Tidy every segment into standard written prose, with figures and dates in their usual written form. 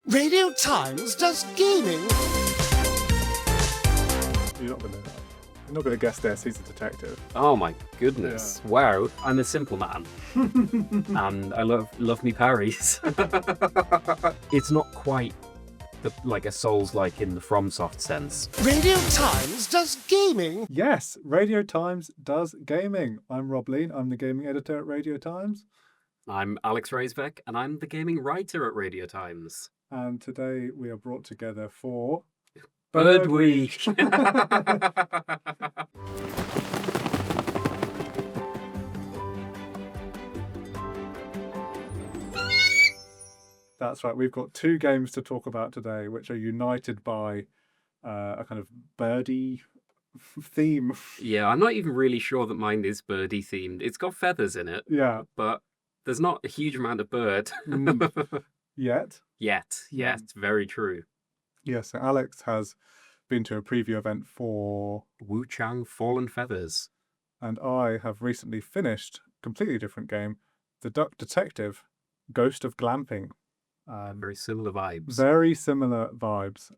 Radio Times does gaming. You're not gonna guess this. He's a detective. Oh my goodness! Yeah. Wow, I'm a simple man, and I love me parries. It's not quite like a Souls-like in the FromSoft sense. Radio Times does gaming. Yes, Radio Times does gaming. I'm Rob Lean. I'm the gaming editor at Radio Times, I'm Alex Raisbeck, and I'm the gaming writer at Radio Times. and today we are brought together for Bird Week. That's right. We've got two games to talk about today, which are united by a kind of birdie theme. Yeah, I'm not even really sure that mine is birdie themed. It's got feathers in it, Yeah. but there's not a huge amount of bird. Yet. Yet, very true. Yes. So Alex has been to a preview event for, Wuchang Fallen Feathers. and I have recently finished a completely different game, The Duck Detective, Ghost of Glamping. Very similar vibes. Very similar vibes.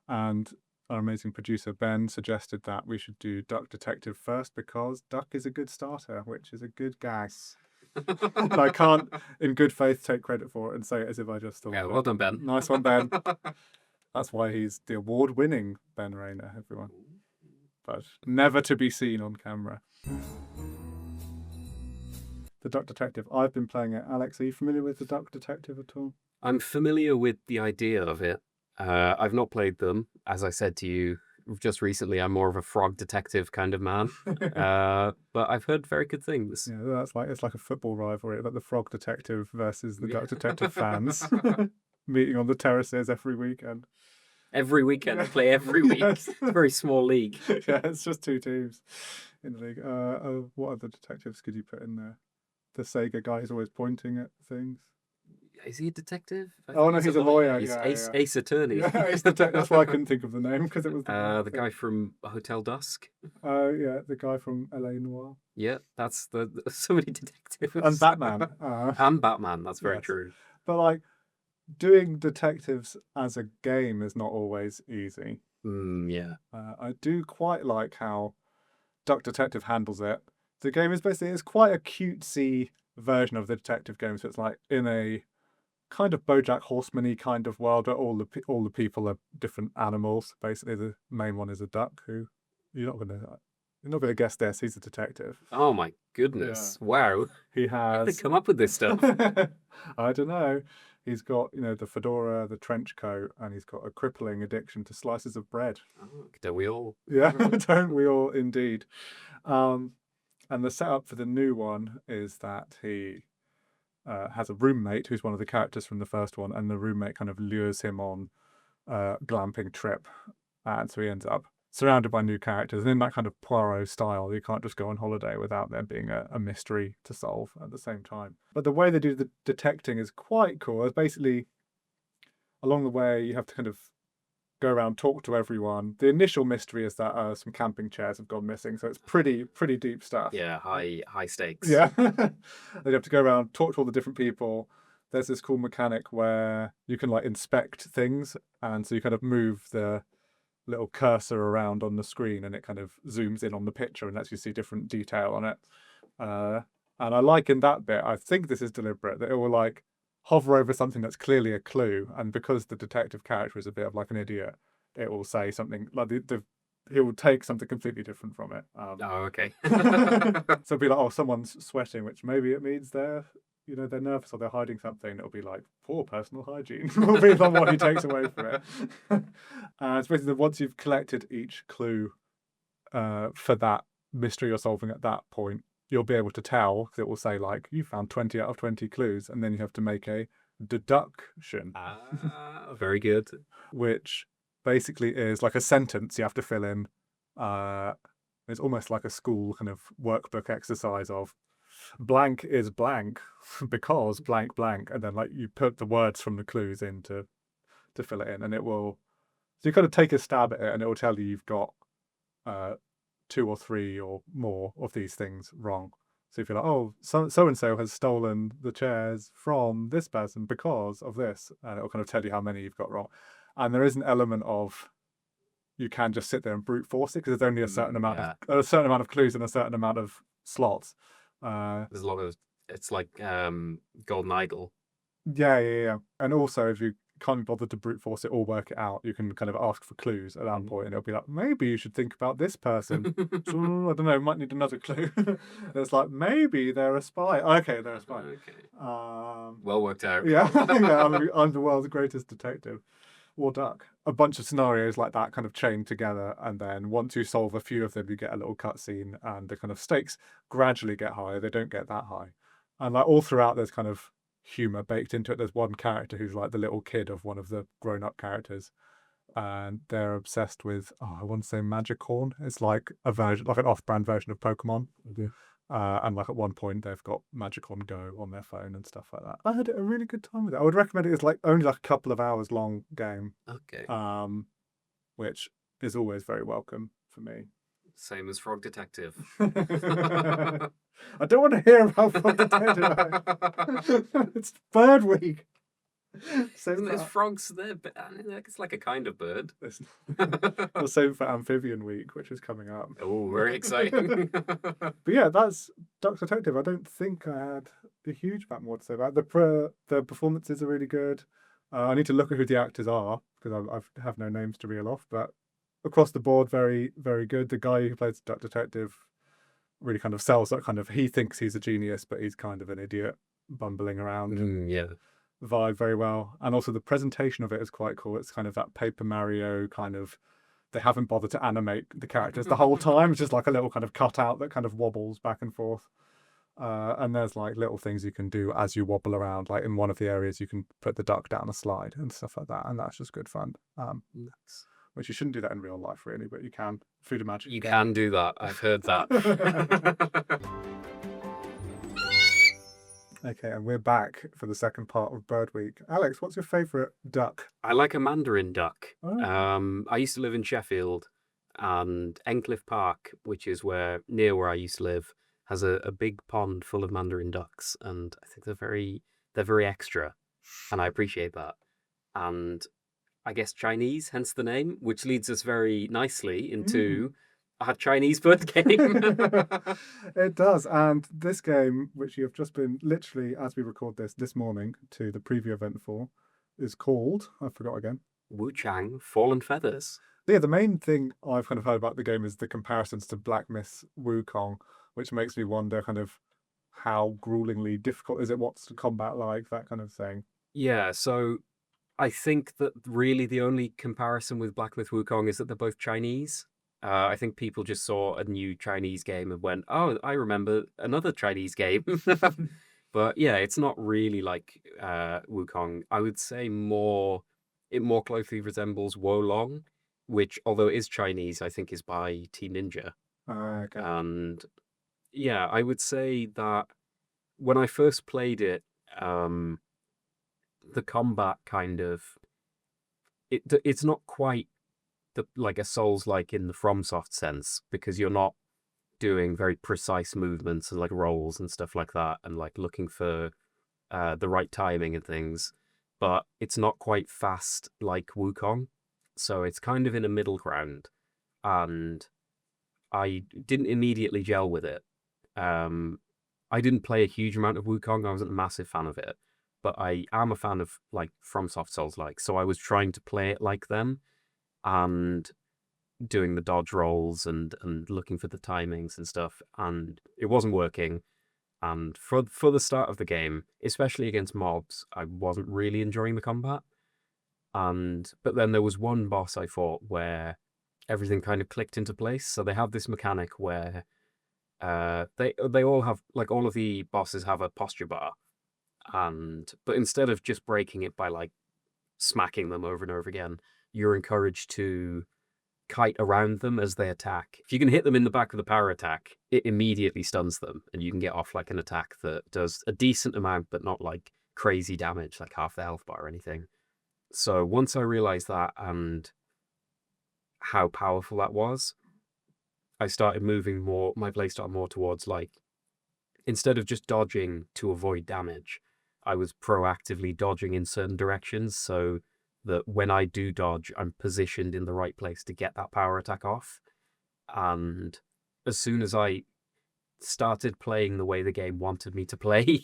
And our amazing producer Ben suggested that we should do Duck Detective first because Duck is a good starter, which is a good gag. And I can't, in good faith, take credit for it and say it as if I just thought Yeah, of it. well done, Ben. Nice one, Ben. That's why he's the award-winning Ben Rayner, everyone. But never to be seen on camera. The Duck Detective. I've been playing it. Alex, are you familiar with The Duck Detective at all? I'm familiar with the idea of it. I've not played them. As I said to you just recently, I'm more of a frog detective kind of man. But I've heard very good things. Yeah, it's like a football rivalry, like the Frog Detective versus the Duck Detective fans meeting on the terraces every weekend. Every weekend, I play every week. Yes. It's a very small league. Yeah, it's just two teams in the league. What other detectives could you put in there? The Sega guy is always pointing at things. Is he a detective? Oh, no, he's a lawyer. He's Yeah, Ace, yeah. Ace Attorney. Yeah, it's that's why I couldn't think of the name because it was The guy from Hotel Dusk. Yeah, the guy from LA Noire Yeah, that's so many detectives. and Batman. And Batman, that's very Yes. true. But like doing detectives as a game is not always easy. Yeah. I do quite like how Duck Detective handles it. The game is basically it's quite a cutesy version of the detective game, so it's like in a kind of BoJack Horseman-y kind of world where all the people are different animals. Basically, the main one is a duck who you're not gonna guess this. He's a detective. Oh my goodness! Wow, He how did they has. come up with this stuff? I don't know. He's got the fedora, the trench coat, and he's got a crippling addiction to slices of bread. Oh, don't we all? Yeah, don't we all indeed? And the setup for the new one is that he has a roommate who's one of the characters from the first one, and the roommate kind of lures him on a glamping trip, and so he ends up surrounded by new characters. And in that kind of Poirot style, you can't just go on holiday without there being a mystery to solve at the same time. But the way they do the detecting is quite cool. It's basically, along the way, you have to kind of go around, talk to everyone. The initial mystery is that some camping chairs have gone missing, so it's pretty deep stuff. Yeah, high stakes. Yeah. Then you have to go around, talk to all the different people. There's this cool mechanic where you can like inspect things, and so you kind of move the little cursor around on the screen and it kind of zooms in on the picture and lets you see different detail on it. And I like in that bit, I think this is deliberate, that it will like hover over something that's clearly a clue, and because the detective character is a bit of like an idiot, it will say something like he will take something completely different from it. Oh, okay. So it'll be like, oh, someone's sweating, which maybe it means they're nervous or they're hiding something. It'll be like, poor personal hygiene will be from what he takes away from it. It's basically that once you've collected each clue for that mystery you're solving at that point, you'll be able to tell, because it will say like, you found 20 out of 20 clues, and then you have to make a deduction. Very good. Which basically is like a sentence you have to fill in. It's almost like a school kind of workbook exercise of blank is blank because blank blank, and then like you put the words from the clues in to fill it in, and it will. So you kind of take a stab at it, and it will tell you you've got 2 or 3 or more of these things wrong, So if you're like, oh, so and so has stolen the chairs from this person because of this, and it'll kind of tell you how many you've got wrong. And there is an element of you can just sit there and brute force it because there's only a certain amount of clues and a certain amount of slots. There's a lot of it's like Golden Idol. Yeah. And also, if you can't be bothered to brute force it or work it out, you can kind of ask for clues at that point, and it'll be like, maybe you should think about this person. So, I don't know, might need another clue. It's like, maybe they're a spy. Okay, they're a spy. Okay. Well worked out. Yeah, I'm the world's greatest detective. Or duck. A bunch of scenarios like that kind of chain together, and then once you solve a few of them, you get a little cutscene, and the kind of stakes gradually get higher. They don't get that high, and like all throughout, there's kind of humor baked into it. There's one character who's like the little kid of one of the grown-up characters, and they're obsessed with I want to say Magicorn. It's like a version, like an off-brand version of Pokemon. Okay. And like at one point they've got Magicorn Go on their phone and stuff like that. I had a really good time with it. I would recommend it. It's like only like a couple of hours long game, Okay. which is always very welcome for me. Same as Frog Detective. I don't want to hear about Frog Detective. It's bird week. Same There's for, frogs there, but it's like a kind of bird. the same for Amphibian Week, which is coming up. Oh, very exciting. But yeah, that's Duck Detective. I don't think I had a huge amount more to say about it. The performances are really good. I need to look at who the actors are because I have no names to reel off. But across the board, very, very good. The guy who plays Duck Detective really kind of sells that kind of, he thinks he's a genius, but he's kind of an idiot bumbling around. Yeah. Vibe very well. And also the presentation of it is quite cool. It's kind of that Paper Mario kind of, they haven't bothered to animate the characters the whole time. It's just like a little kind of cutout that kind of wobbles back and forth. And there's like little things you can do as you wobble around. Like in one of the areas, you can put the duck down a slide and stuff like that. And that's just good fun. Which you shouldn't do that in real life, really, but you can. Food of Magic. You can do that. I've heard that. Okay, and we're back for the second part of Bird Week. Alex, what's your favourite duck? I like a mandarin duck. Oh. I used to live in Sheffield, and Endcliffe Park, which is near where I used to live, has a big pond full of mandarin ducks, and I think they're very extra, and I appreciate that. And I guess Chinese, hence the name, which leads us very nicely into a Chinese bird game. It does, and this game, which you have just been literally, as we record this morning, to the preview event for, is called, I forgot again. Wuchang, Fallen Feathers. Yeah, the main thing I've kind of heard about the game is the comparisons to Black Myth's Wukong, which makes me wonder kind of how gruelingly difficult is it, what's the combat like, that kind of thing. Yeah, so I think that really the only comparison with Black Myth Wukong is that they're both Chinese. I think people just saw a new Chinese game and went, oh, I remember another Chinese game. But yeah, it's not really like Wukong. I would say it more closely resembles Wolong, which, although it is Chinese, I think is by Team Ninja. Okay. And yeah, I would say that when I first played it, the combat kind of it's not quite like a Souls-like in the FromSoft sense, because you're not doing very precise movements and like rolls and stuff like that, and like looking for the right timing and things. But it's not quite fast like Wukong, so it's kind of in a middle ground, and I didn't immediately gel with it. I didn't play a huge amount of Wukong. I wasn't a massive fan of it, but I am a fan of like FromSoft Souls-like, so I was trying to play it like them, and doing the dodge rolls and looking for the timings and stuff, and it wasn't working. And for the start of the game, especially against mobs, I wasn't really enjoying the combat. But then there was one boss I fought where everything kind of clicked into place. So they have this mechanic where they all have, like, all of the bosses have a posture bar, but instead of just breaking it by like smacking them over and over again, you're encouraged to kite around them as they attack. If you can hit them in the back with a power attack, it immediately stuns them, and you can get off like an attack that does a decent amount, but not like crazy damage, like half the health bar or anything. So once I realized that and how powerful that was, I started moving more, my play started more towards like instead of just dodging to avoid damage, I was proactively dodging in certain directions so that when I do dodge, I'm positioned in the right place to get that power attack off. And as soon as I started playing the way the game wanted me to play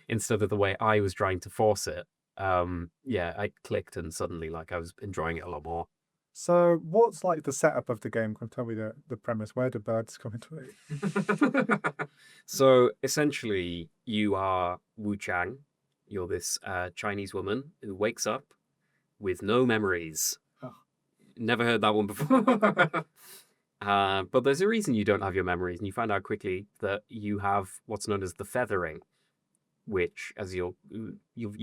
instead of the way I was trying to force it, I clicked and suddenly like I was enjoying it a lot more. So, what's like the setup of the game? Can you tell me the premise? Where do birds come into it? So essentially, you are Wuchang. You're this Chinese woman who wakes up with no memories. Oh. Never heard that one before. But there's a reason you don't have your memories, and you find out quickly that you have what's known as the feathering, which, as you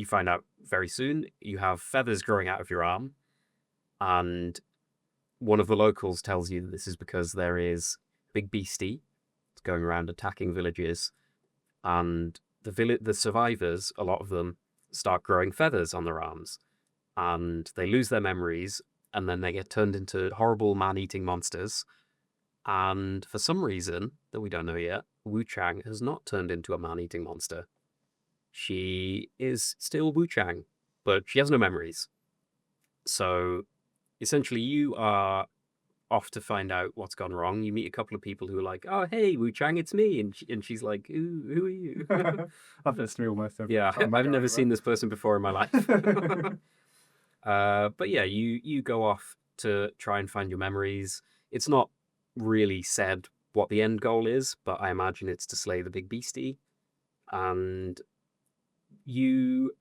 find out very soon, you have feathers growing out of your arm, and one of the locals tells you that this is because there is big beastie that's going around attacking villages, and the survivors, a lot of them, start growing feathers on their arms, and they lose their memories, and then they get turned into horrible man-eating monsters. And for some reason that we don't know yet, Wuchang has not turned into a man-eating monster. She is still Wuchang, but she has no memories. So essentially, you are off to find out what's gone wrong. You meet a couple of people who are like, "Oh, hey, Wuchang, it's me," and she's like, "Who are you?" I've listened to me almost every Yeah, time I've I never go seen this person before in my life. But yeah, you go off to try and find your memories. It's not really said what the end goal is, but I imagine it's to slay the big beastie. And you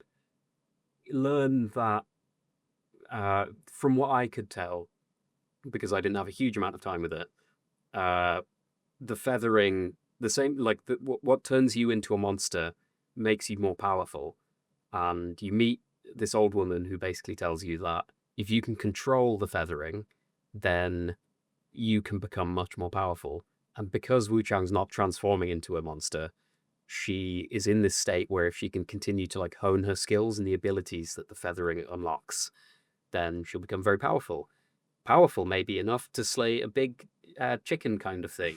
learn that, from what I could tell, because I didn't have a huge amount of time with it, the feathering, the same, like what turns you into a monster makes you more powerful. And you meet this old woman who basically tells you that if you can control the feathering, then you can become much more powerful. And because Wuchang's not transforming into a monster, she is in this state where if she can continue to like hone her skills and the abilities that the feathering unlocks, then she'll become very powerful. Powerful may be enough to slay a big chicken kind of thing,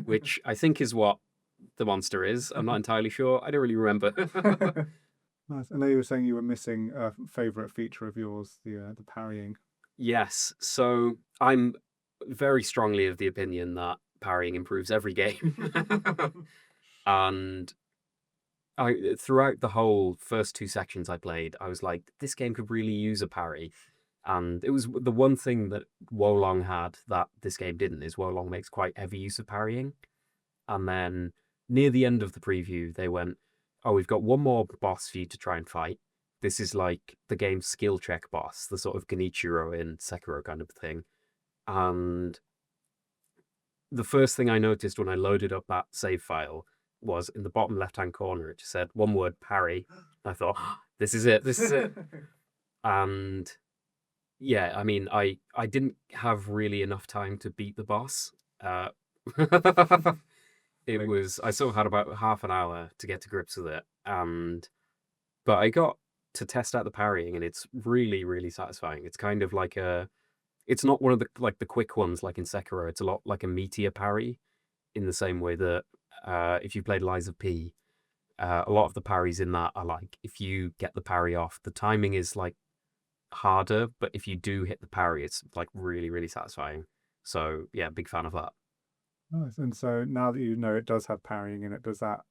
which I think is what the monster is. I'm not entirely sure. I don't really remember. Nice. I know you were saying you were missing a favourite feature of yours, the parrying. Yes, so I'm very strongly of the opinion that parrying improves every game. And throughout the whole first two sections I played, I was like, this game could really use a parry. And it was the one thing that Wolong had that this game didn't, is Wolong makes quite heavy use of parrying. And then near the end of the preview, they went, oh, we've got one more boss for you to try and fight. This is like the game's skill check boss, the sort of Genichiro in Sekiro kind of thing. And the first thing I noticed when I loaded up that save file was in the bottom left-hand corner, it just said one word, parry. I thought, this is it, this is it. And yeah, I mean, I didn't have really enough time to beat the boss. I sort of had about half an hour to get to grips with it. But I got to test out the parrying, and it's really, really satisfying. It's kind of like it's not one of the quick ones like in Sekiro. It's a lot like a meteor parry, in the same way that if you played Lies of P, a lot of the parries in that are like, if you get the parry off, the timing is like harder, but if you do hit the parry, it's like really, really satisfying. So yeah, big fan of that. Nice. And so now that you know it does have parrying in it, does that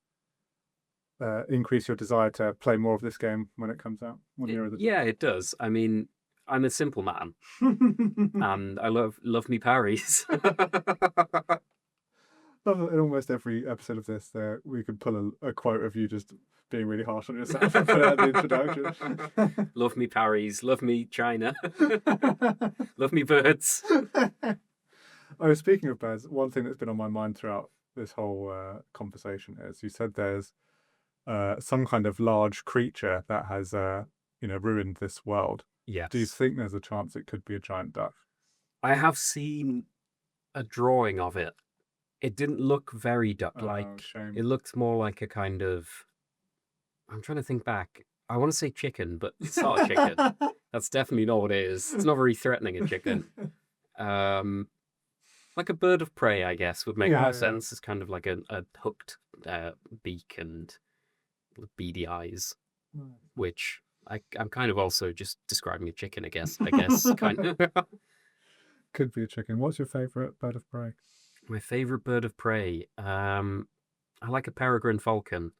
increase your desire to play more of this game when it comes out? Yeah, it does. I mean, I'm a simple man, and I love me parries. In almost every episode of this, we could pull a quote of you just being really harsh on yourself and put it at the introduction. Love me parries, love me China, love me birds. Oh, speaking of birds, one thing that's been on my mind throughout this whole conversation is you said there's some kind of large creature that has ruined this world. Yes. Do you think there's a chance it could be a giant duck? I have seen a drawing of it. It didn't look very duck-like. Oh, shame. It looked more like a kind of... I'm trying to think back. I want to say chicken, but it's not a chicken. That's definitely not what it is. It's not very threatening, a chicken. Like a bird of prey, I guess, would make more sense. It's kind of like a hooked beak and beady eyes, which I'm kind of also just describing a chicken, I guess. Kind of. Could be a chicken. What's your favourite bird of prey? My favourite bird of prey. I like a peregrine falcon.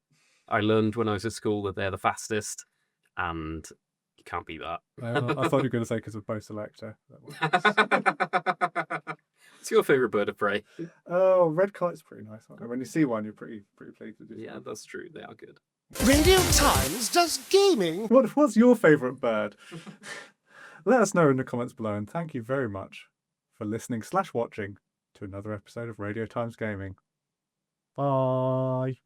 I learned when I was at school that they're the fastest, and you can't beat that. I thought you were going to say because of Bo Selector. What's your favourite bird of prey? Oh, red kite's pretty nice, aren't they? When you see one, you're pretty pleased with yourself. Yeah, that's true. They are good. Radio Times does gaming. What was your favourite bird? Let us know in the comments below, and thank you very much for listening/watching to another episode of Radio Times Gaming. Bye.